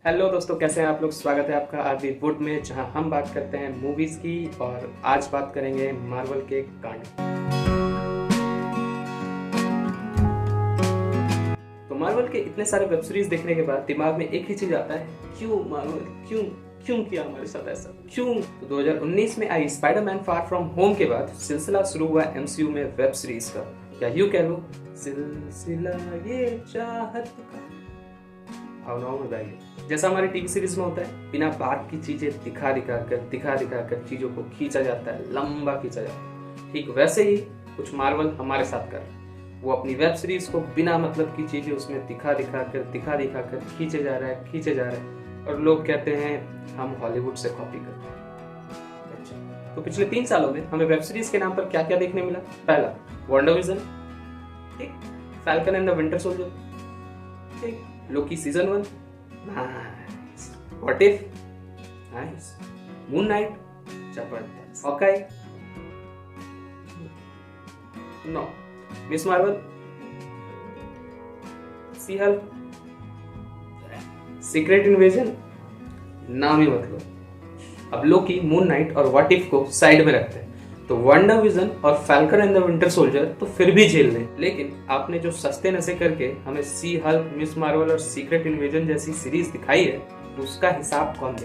Hello दोस्तों, कैसे हैं आप लोग। स्वागत है आपका आरवी वुड में, जहां हम बात करते हैं मूवीज की। और आज बात करेंगे मार्वल के कांड। तो मार्वल के इतने सारे वेब सीरीज देखने के बाद दिमाग में एक ही चीज आता है, क्यों मार्वल, क्यों क्यों किया हमारे साथ ऐसा, क्यों। तो 2019 में आई स्पाइडरमैन फार फ्रॉम होम के बाद सिलसिला शुरू हुआ एमसीयू में वेब सीरीज का, या यूं कह लो सिलसिला ये चाहत का। भावनाओं में बह जैसा हमारे टीवी सीरीज में होता है, बिना बात की चीजें दिखा दिखा कर चीजों को खींचा जाता है, लंबा खींचा जाता है। ठीक वैसे ही कुछ मार्वल हमारे साथ कर रहा है। वो अपनी वेब सीरीज को बिना मतलब की चीजें उसमें दिखा दिखा कर खींचे जा रहा है और लोग कहते हैं हम हॉलीवुड से कॉपी करते हैं। अच्छा, तो पिछले 3 सालों में हमें वेब सीरीज के नाम पर क्या क्या देखने मिला। पहला, WandaVision, ठीक, Falcon and the Winter Soldier, ठीक, Loki season 1, nice, what if, nice, Moon Knight, जबरदस्त, Hawkeye, no, Ms Marvel, She Hulk, Secret Invasion, नाम ही मतलब। अब लोकी, मून नाइट और व्हाट इफ को साइड में रखते हैं तो WandaVision और Falcon and the Winter Soldier तो फिर भी झेल लें, लेकिन आपने जो सस्ते नशे करके हमें सी हल्क, मिस मार्वल और सीक्रेट इन्वेजन जैसी सीरीज दिखाई है, उसका हिसाब कौन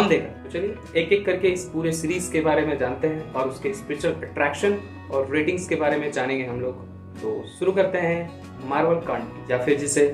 देगा। तो चलिए एक एक करके इस पूरे सीरीज के बारे में जानते हैं और उसके स्पेशल अट्रैक्शन और रेटिंग्स के बारे में जानेंगे हम लोग। तो शुरू करते हैं मार्वल कांड, या फिर जिसे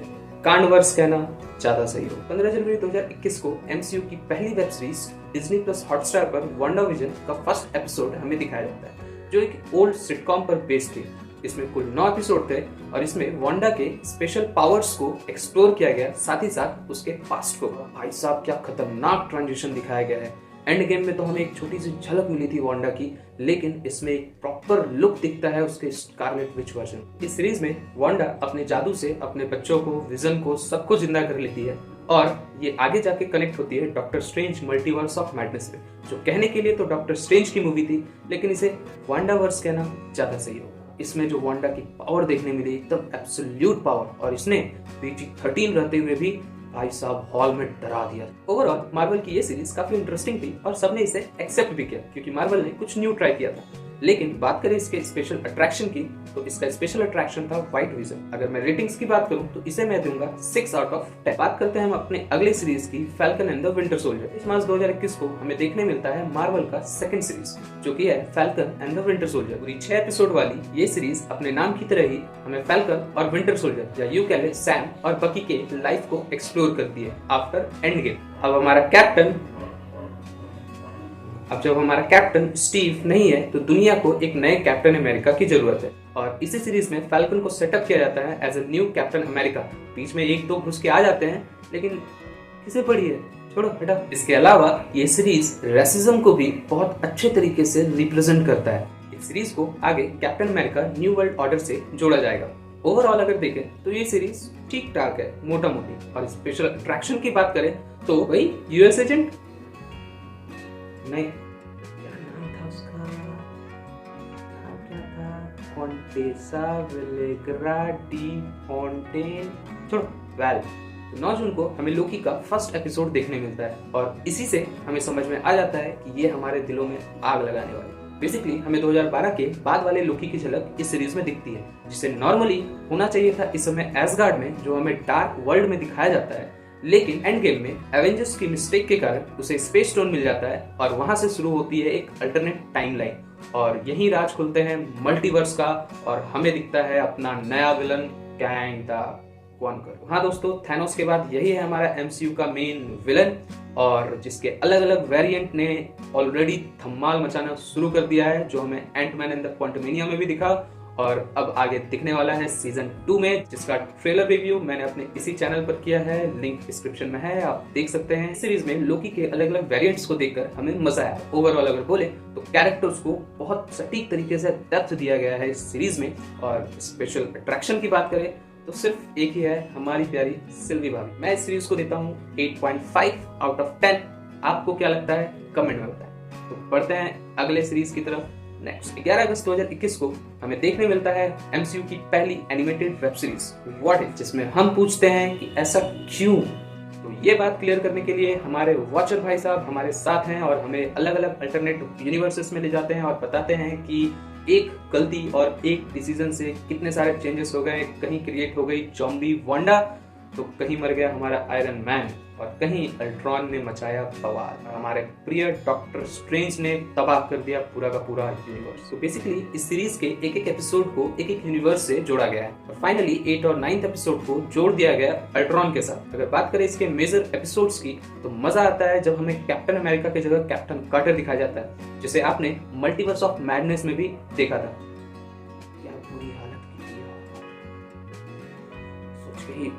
कांडवर्स कहना ज्यादा सही हो। 15 जनवरी 2021 को एमसीयू की पहली web series Disney plus Hotstar पर WandaVision का फर्स्ट एपिसोड हमें दिखाया जाता है, जो एक ओल्ड सिटकॉम पर बेस्ड थी। इसमें कुल 9 एपिसोड थे और इसमें वांडा के स्पेशल पावर्स को एक्सप्लोर किया गया, साथ ही साथ उसके पास्ट को। भाई साहब, क्या खतरनाक ट्रांजिशन दिखाया गया है। एंड गेम में तो हमें एक छोटी सी झलक मिली थी वांडा की, लेकिन इसमें एक प्रॉपर लुक दिखता है उसके स्कारलेट विच वर्जन। इस सीरीज में वांडा अपने जादू से अपने बच्चों को, विजन को, सबको जिंदा कर लेती है और ये आगे जाके कनेक्ट होती है doctor strange multiverse of madness में, जो कहने के लिए तो डॉक्टर स्ट्रेंज की मूवी थी, लेकिन इसे वांडावर्स कहना ज्यादा सही होगा। इसमें जो वांडा की पावर देखने मिली, एकदम एब्सोल्यूट पावर, और इसने PG-13 रहते हुए भी भाई साहब हॉल में डरा दिया। ओवरऑल मार्वल की ये सीरीज काफी इंटरेस्टिंग थी और सबने इसे एक्सेप्ट भी किया, क्योंकि मार्वल ने कुछ न्यू ट्राई किया था। लेकिन बात करें इसके स्पेशल अट्रैक्शन की, तो इसका स्पेशल अट्रैक्शन था व्हाइट विजन। अगर मैं रेटिंग्स की बात करूं तो इसे मैं दूंगा 6 आउट ऑफ 10। बात करते हैं हम अपने अगले सीरीज की, falcon and the Winter soldier. इस मार्च 2021 को हमें देखने मिलता है मार्वल का सेकंड सीरीज, जो कि है falcon and the Winter soldier. पूरी 6 एपिसोड वाली ये सीरीज अपने नाम की तरह ही हमें फैल्कन और विंटर सोल्जर, या यूं कह ले सैम और बकी के लाइफ को एक्सप्लोर करती है आफ्टर एंड गेम। अब जब हमारा कैप्टन स्टीव नहीं है, तो दुनिया को एक नए कैप्टन अमेरिका की जरूरत है, और इसी सीरीज में फैल्कन को सेटअप किया जाता है as a new Captain America. बीच में 1-2 घुस के आ जाते हैं, लेकिन किसे पड़ी है, छोड़ो हटा। इसके अलावा ये सीरीज रेसिज्म को भी बहुत अच्छे तरीके से रिप्रेजेंट करता है। इस सीरीज को आगे captain America new world order से जोड़ा जाएगा। ओवरऑल अगर देखें तो ये सीरीज ठीक ठाक है, मोटा मोटी। और स्पेशल अट्रैक्शन की बात करें तो भाई यूएस एजेंट नहीं, क्या नाम था उसका, नाम क्या था, फॉन्टेसा विलेग्रा डी फॉन्टेन, छोड़ो, वेल। 9 जून को हमें लोकी का फर्स्ट एपिसोड देखने मिलता है और इसी से हमें समझ में आ जाता है कि ये हमारे दिलों में आग लगाने वाला है। बेसिकली हमें 2012 के बाद वाले लोकी की झलक इस सीरीज में दिखती है, जिसे नॉर्मली होना चाहिए था इस समय एसगार्ड में, जो हमें डार्क वर्ल्ड में दिखाया जाता है। लेकिन एंड गेम में एवेंजर्स की मिस्टेक के कारण उसे स्पेस स्टोन मिल जाता है और वहां से शुरू होती है एक अल्टरनेट टाइमलाइन, और यही राज खुलते हैं मल्टीवर्स का और हमें दिखता है अपना नया विलन कैंग द कॉन्कर। हाँ दोस्तों, थैनोस के बाद यही है हमारा एमसीयू का मेन विलन, और जिसके अलग अलग वेरिएंट ने ऑलरेडी धमाल मचाना शुरू कर दिया है, जो हमें एंटमैन एंड द क्वांटमेनिया में भी दिखा और अब आगे दिखने वाला है सीजन 2 में, जिसका ट्रेलर रिव्यू मैंने अपने इसी चैनल पर किया है, लिंक डिस्क्रिप्शन में है, आप देख सकते हैं। सीरीज में लोकी के अलग अलग वेरिएंट्स को देखकर हमें मजा आया। ओवरऑल अगर बोले तो कैरेक्टर्स को बहुत सटीक तरीके से डेप्थ दिया गया है इस सीरीज में, और स्पेशल अट्रैक्शन की बात करें तो सिर्फ एक ही है, हमारी प्यारी सिल्वी भाभी। मैं इस सीरीज को देता हूँ 8.5 आउट ऑफ 10। आपको क्या लगता है कमेंट में बताएं। तो बढ़ते हैं अगले सीरीज की तरफ। नेक्स्ट 11 अगस्त 2021 को हमें देखने मिलता है एमसीयू की पहली animated web series what if, जिसमें हम पूछते हैं कि ऐसा क्यों। तो ये बात क्लियर करने के लिए हमारे वॉचर भाई साहब हमारे साथ हैं और हमें अलग अलग अल्टरनेट यूनिवर्सेस में ले जाते हैं और बताते हैं कि एक गलती और एक डिसीजन से कितने सारे चेंजेस हो गए। कहीं क्रिएट हो गई ज़ॉम्बी वांडा, तो कहीं मर गया हमारा आयरन मैन, और कहीं अल्ट्रॉन ने मचाया बवाल, और हमारे प्रिय डॉक्टर स्ट्रेंज ने तबाह कर दिया पूरा का पूरा यूनिवर्स। तो बेसिकली इस सीरीज के एक एक एपिसोड को एक एक यूनिवर्स से जोड़ा गया है और फाइनली 8 और 9th एपिसोड को जोड़ दिया गया अल्ट्रॉन के साथ। अगर बात करें इसके मेजर एपिसोड्स की, तो मजा आता है जब हमें कैप्टन अमेरिका की जगह कैप्टन कार्टर दिखाया जाता है, जिसे आपने मल्टीवर्स ऑफ मैडनेस में भी देखा था। क्या बुरी हालत की सोच के ही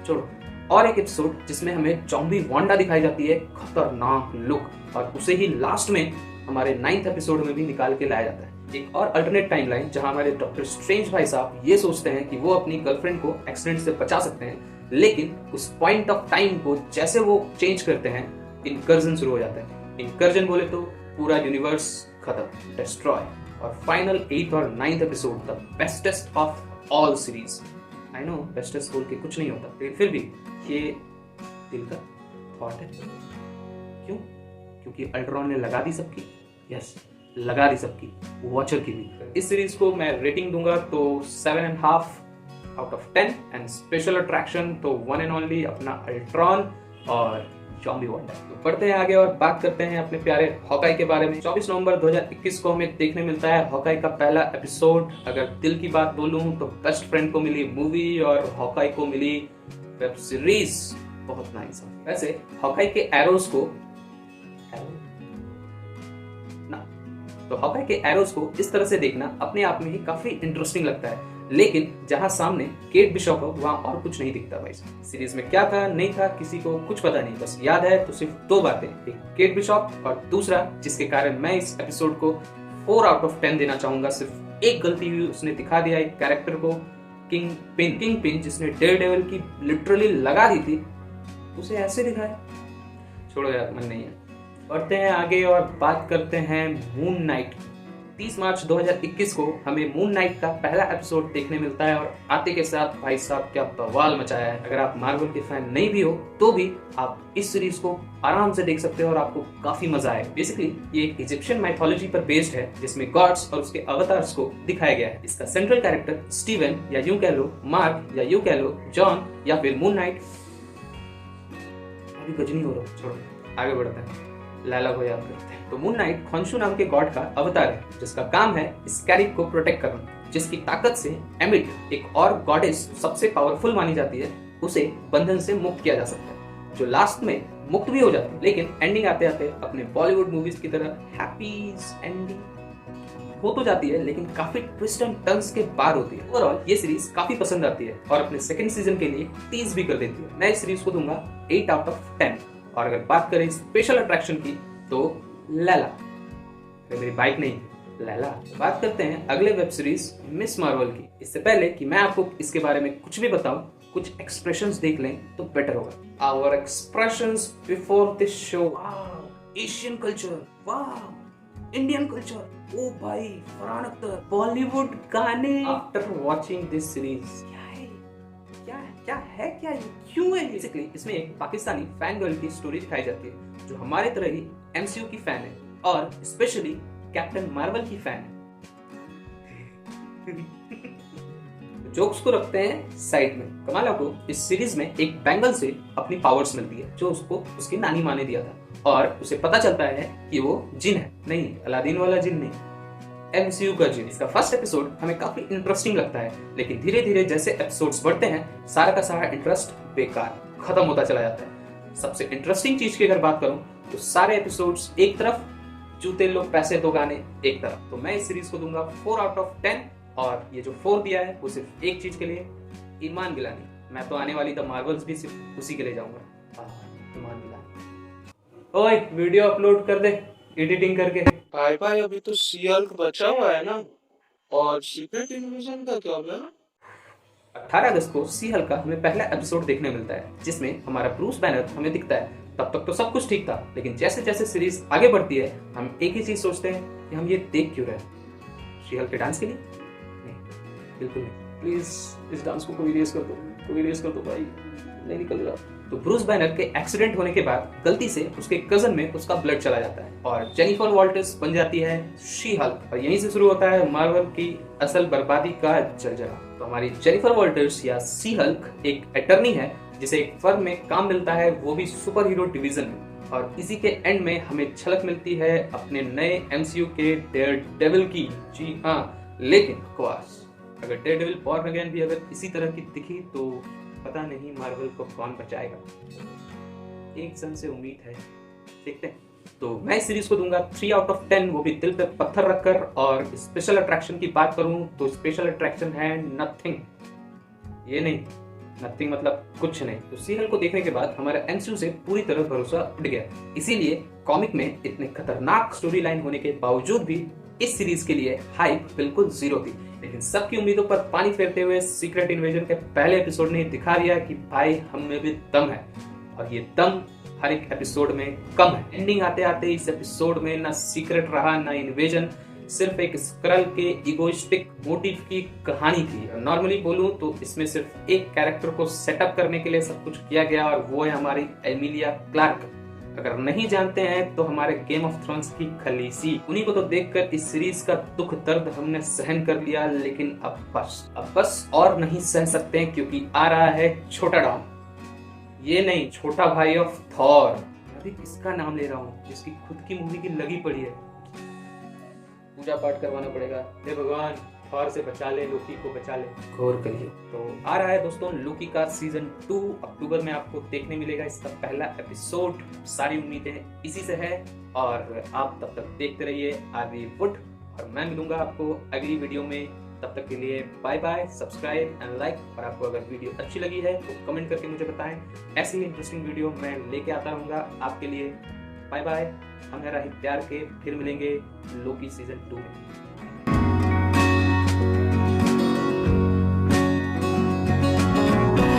छोड़ो। और एक एपिसोड जिसमें हमें ज़ॉम्बी वांडा दिखाई जाती है, खतरनाक लुक, और उसे ही लास्ट में हमारे 9th एपिसोड में भी निकाल के लाया जाता है। एक और अल्टरनेट टाइमलाइन जहां हमारे डॉक्टर स्ट्रेंज भाई साहब ये सोचते हैं कि वो अपनी गर्लफ्रेंड को एक्सीडेंट से बचा सकते हैं, लेकिन उस पॉइंट ऑफ टाइम को जैसे वो चेंज करते हैं, इनकर्जन शुरू हो जाता है। इनकर्जन बोले तो पूरा यूनिवर्स खत्म, डिस्ट्रॉय। और फाइनल 8th और 9th episode the bestest of all series. I know bestest बोल के कुछ नहीं होता, लेकिन फिर भी ये दिल का थॉट है। क्यों? क्योंकि अल्ट्रॉन ने लगा दी सबकी, यस लगा दी सबकी, वॉचर की भी। इस सीरीज को मैं रेटिंग दूंगा तो 7.5 out of 10 and special attraction तो वन एंड ओनली अपना अल्ट्रॉन और ज़ॉम्बी वांडा। तो बढ़ते हैं आगे और बात करते हैं अपने प्यारे हॉकाई के बारे में। 24 नवंबर 2021 को हमें देखने मिलता है हॉकाई का पहला एपिसोड। अगर दिल की बात बोलूं तो बेस्ट फ्रेंड को मिली मूवी और हॉकाई को मिली वेब सीरीज, बहुत नाइस है। वैसे हॉकाई के एरोज को तो हॉकाई के एरोज को इस तरह से देखना अपने आप में ही काफी इंटरेस्टिंग लगता है, लेकिन जहां सामने केट बिशॉप हो वहां और कुछ नहीं दिखता भाई। सीरीज में क्या था नहीं था किसी को कुछ पता नहीं, बस याद है तो सिर्फ 2 बातें, एक केट बिशॉप और दूसरा जिसके कारण मैं इस एपिसोड को 4 आउट ऑफ 10 देना चाहूंगा, सिर्फ एक गलती हुई, उसने दिखा दिया एक कैरेक्टर को, किंग पिन जिसने डेयरडेविल की लिटरली लगा दी थी, उसे ऐसे दिखाया। छोड़ो यार, मन नहीं है। बढ़ते हैं आगे और बात करते हैं मून नाइट। 30 मार्च 2021 को हमें मून नाइट का पहला एपिसोड देखने मिलता है और आते के साथ भाई साहब क्या बवाल मचाया है। अगर आप मार्वल के फैन नहीं भी हो तो भी आप इस सीरीज को आराम से देख सकते हो और आपको काफी मजा आएगा। बेसिकली ये एक इजिप्शियन माइथोलॉजी पर बेस्ड है जिसमें गॉड्स और उसके अवतार्स को दिखाया गया है। इसका सेंट्रल कैरेक्टर स्टीवन या यूं कह लो मार्क या यूं कह लो जॉन या फिर मून नाइट। अभी कुछ नहीं हो रहा, छोड़ो आगे बढ़ते हैं, लैला को याद करते हैं। तो मून नाइट खॉन्शु नाम के गॉड का अवतार है जिसका काम है स्कैरिक को प्रोटेक्ट करना, जिसकी ताकत से एमिट, एक और गॉडेस सबसे पावरफुल मानी जाती है, उसे बंधन से मुक्त किया जा सकता है, जो लास्ट में मुक्त भी हो जाती है, लेकिन एंडिंग आते आते अपने बॉलीवुड मूवीज की तरह हैप्पी एंडिंग हो तो जाती है, लेकिन काफी ट्विस्ट एंड टर्न्स के बाद होती है। ओवरऑल ये सीरीज काफी पसंद आती है और अपने सेकंड सीजन के लिए टीज भी कर देती है। मैं इस सीरीज को दूंगा 8 आउट ऑफ 10। और अगर बात करें स्पेशल अट्रैक्शन की तो लैला, मेरी बाइक नहीं लैला। बात करते हैं अगले वेब सीरीज मिस मार्वल की। इससे पहले कि मैं आपको इसके बारे में कुछ भी बताऊं, कुछ एक्सप्रेशंस देख लें तो बेटर होगा। Our expressions before this show, Asian culture, वाह इंडियन कल्चर, ओ भाई फरहान अख्तर, बॉलीवुड गाने। आफ्टर वॉचिंग दिस सीरीज क्या ये क्यों है? बेसिकली इसमें एक पाकिस्तानी फैन गर्ल की स्टोरी दिखाई जाती है जो हमारे तरह ही एमसीयू की फैन है और स्पेशली कैप्टन मार्वल की फैन है। जोक्स को रखते हैं साइड में। कमाला को इस सीरीज में एक बैंगल से अपनी पावर्स मिलती है जो उसको उसकी नानी माँ ने दिया था और उसे पता चलता है कि वो जिन है, नहीं अलादीन वाला जिन नहीं, एमसीयू का जिन। इसका फर्स्ट एपिसोड हमें काफी इंटरेस्टिंग लगता है, लेकिन धीरे धीरे जैसे एपिसोड्स बढ़ते हैं सारा का सारा इंटरेस्ट बेकार खत्म होता चला जाता है। सबसे इंटरेस्टिंग चीज की अगर बात करूं तो सारे एपिसोड्स एक तरफ, जूते लो पैसे दो गाने एक तरफ। तो मैं इस सीरीज को दूंगा 4 आउट ऑफ 10 और ये जो 4 दिया है वो सिर्फ एक चीज के लिए, ईमान गिलानी। मैं तो आने वाली द मार्वल्स भी सिर्फ उसी के लिए जाऊंगा, ईमान गिलानी। ओए वीडियो अपलोड कर दे एडिटिंग करके। भाई अभी तो सी हल्क बचा हुआ है ना, और सीक्रेट इन्वेजन का क्या है? 18 अगस्त को सी हल्क का हमें पहला एपिसोड देखने मिलता है जिसमें हमारा ब्रूस बैनर हमें दिखता है। तब तक तो सब कुछ ठीक था, लेकिन जैसे जैसे सीरीज आगे बढ़ती है हम एक ही चीज सोचते हैं कि हम ये देख क्यों रहे हैं। सी हल्क के डांस के लिए नहीं, बिल्कुल नहीं। प्लीज इस डांस को कोई रेस कर दो भाई, नहीं निकल रहा। तो ब्रूस बैनर के एक्सीडेंट होने के बाद गलती से उसके कजन में उसका ब्लड चला जाता है और जेनिफर वॉल्टर्स बन जाती है शी हल्क। और यहीं से शुरू होता है मार्वल की असल बर्बादी का जलजला। तो हमारी जेनिफर वॉल्टर्स या शी हल्क एक अटर्नी है जिसे एक फर्म में काम मिलता है, वो भी सुपर हीरो डिवीजन में। और इसी के एंड में हमें झलक मिलती है अपने नए एमसीयू के डेयरडेविल की। जी हाँ, लेकिन बकवास, अगर डेयरडेविल बॉर्न अगेन भी अगर इसी तरह की दिखी तो पता नहीं मार्वल को कौन बचाएगा। एक सन से उम्मीद है, देखते हैं। तो मैं इस सीरीज को दूंगा 3 आउट ऑफ 10, वो भी दिल पे पत्थर रखकर। और स्पेशल अट्रैक्शन की बात करूं तो स्पेशल अट्रैक्शन है नथिंग। ये नहीं, नथिंग मतलब कुछ नहीं। तो सीरियल को देखने के बाद हमारा एमसीयू से पूरी तरह भरोसा उठ गया। इसीलिए कॉमिक में इतने खतरनाक स्टोरी लाइन होने के बावजूद भी इस सीरीज के लिए हाइप बिल्कुल जीरो थी। लेकिन सबकी उम्मीदों पर पानी फेरते हुए सीक्रेट इन्वेजन के पहले एपिसोड ने दिखा दिया कि भाई हम में भी दम है, और ये दम हर एक एपिसोड में कम है। एंडिंग आते आते इस एपिसोड में ना सीक्रेट रहा ना इन्वेजन, सिर्फ एक स्क्रल के इगोइस्टिक मोटिव की कहानी थी। नॉर्मली बोलूं तो इसमें सिर्फ एक कैरेक्टर को सेटअप करने के लिए सब कुछ किया गया, और वो है हमारी एमिलिया क्लार्क। अगर नहीं जानते हैं तो हमारे गेम ऑफ थ्रोन्स की खलीसी, उन्हीं को तो देखकर इस सीरीज का दुख दर्द हमने सहन कर लिया। लेकिन अब बस और नहीं सह सकते हैं, क्योंकि आ रहा है छोटा डॉन। ये नहीं, छोटा भाई ऑफ थॉर। अभी किसका नाम ले रहा हूँ जिसकी खुद की मूवी की लगी पड़ी है। पूजा पाठ करवाना पड़ेगा। हे भगवान, थॉर से बचा ले, लोकी को बचा ले, गौर करिए। तो आ रहा है दोस्तों लोकी का सीजन 2 अक्टूबर में आपको देखने मिलेगा इसका पहला एपिसोड। सारी उम्मीदें इसी से है, और आप तब तक देखते रहिए आरवी वुड, और मैं मिलूंगा आपको अगली वीडियो में। तब तक के लिए bye bye, subscribe and like. और आपको अगर वीडियो अच्छी लगी है तो कमेंट करके मुझे बताएं। ऐसी ही इंटरेस्टिंग वीडियो मैं लेके आता रहूंगा आपके लिए। बाय बाय, हम है राही प्यार के, फिर मिलेंगे लोकी सीजन 2 में।